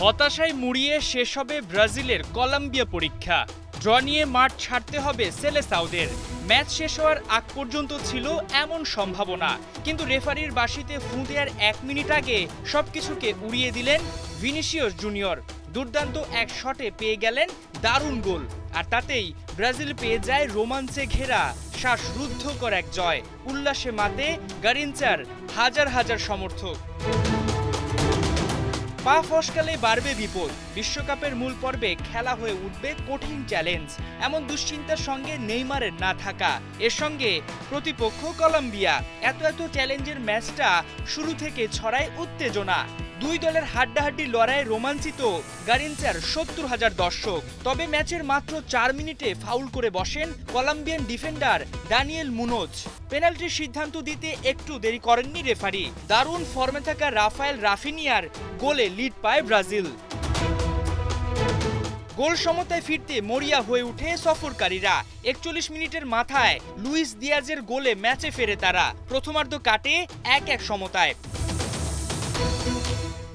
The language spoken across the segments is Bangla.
হতাশায় মুড়িয়ে শেষ হবে ব্রাজিলের কলম্বিয়া পরীক্ষা। ড্র নিয়ে মাঠ ছাড়তে হবে সেলেসাওদের। ম্যাচ শেষ হওয়ার আগ পর্যন্ত ছিল এমন সম্ভাবনা, কিন্তু রেফারির বাঁশিতে ফুঁ দেওয়ার 1 মিনিট আগে সবকিছুকে উড়িয়ে দিলেন ভিনিসিয়াস জুনিয়র। দুর্দান্ত এক শটে পেয়ে গেলেন দারুণ গোল, আর তাতেই ব্রাজিল পেয়ে যায় রোমাঞ্চে ঘেরা শ্বাসরুদ্ধকর এক জয়। উল্লাসে মাতে গারিনচার হাজার হাজার সমর্থক। পা ফসকালে বাড়বে বিপদ, বিশ্বকাপের মূল পর্বে খেলা হয়ে উঠবে কঠিন চ্যালেঞ্জ, এমন দুশ্চিন্তার সঙ্গে নেইমারের না থাকা, এর সঙ্গে প্রতিপক্ষ কলম্বিয়া। এত চ্যালেঞ্জের ম্যাচটা শুরু থেকে ছড়ায় উত্তেজনা। দুই দলের হাড্ডাহাড্ডি লড়াইয়ে রোমাঞ্চিত গারিনচার 70,000 দর্শক। তবে ম্যাচের মাত্র 4 মিনিটে ফাউল করে বসেন কলম্বিয়ান ডিফেন্ডার দানিয়েল মুনোজ। পেনাল্টির সিদ্ধান্ত দিতে একটু দেরি করেননি রেফারি। দারুণ ফর্মে থাকা রাফায়েল রাফিনিয়ার গোলে লিড পায় ব্রাজিল। গোল সমতায় ফিরতে মরিয়া হয়ে ওঠে সফরকারীরা। 41 মিনিটের মাথায় লুইস দিয়াজের গোলে ম্যাচে ফেরে তারা। প্রথমার্ধ কাটে 1-1 সমতায়।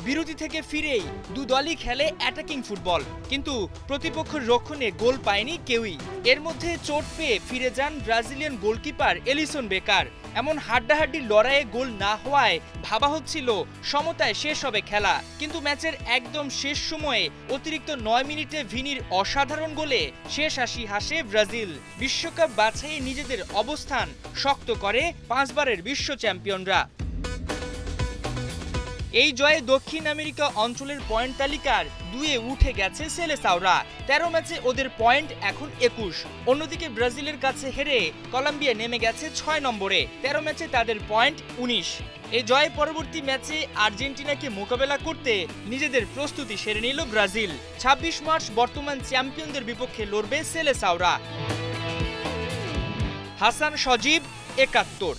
বিরতি থেকে ফিরেই দু দলই খেলে অ্যাটাকিং ফুটবল, কিন্তু প্রতিপক্ষের রক্ষণে গোল পায়নি কেউই। এর মধ্যে চোট পেয়ে ফিরে যান ব্রাজিলিয়ান গোলকিপার এলিসন বেকার। এমন হাড্ডাহাড্ডি লড়াইয়ে গোল না হওয়ায় ভাবা হচ্ছিল সমতায় শেষ হবে খেলা, কিন্তু ম্যাচের একদম শেষ সময়ে অতিরিক্ত 9 মিনিটে ভিনির অসাধারণ গোলে শেষ হাসে ব্রাজিল। বিশ্বকাপ বাছাইয়ে নিজেদের অবস্থান শক্ত করে 5 বারের বিশ্ব চ্যাম্পিয়নরা। এই জয়ে দক্ষিণ আমেরিকা অঞ্চলের পয়েন্ট তালিকার 2-এ উঠে গেছে সেলেসাওরা। 13 ম্যাচে ওদের পয়েন্ট এখন 21। অন্যদিকে ব্রাজিলের কাছে হেরে কলম্বিয়া নেমে গেছে 6 নম্বরে। 13 ম্যাচে তাদের পয়েন্ট 19। এই জয়ে পরবর্তী ম্যাচে আর্জেন্টিনাকে মোকাবেলা করতে নিজেদের প্রস্তুতি সেরে নিল ব্রাজিল। 26 মার্চ বর্তমান চ্যাম্পিয়নদের বিপক্ষে লড়বে সেলেসাওরা। হাসান সজীব, 71।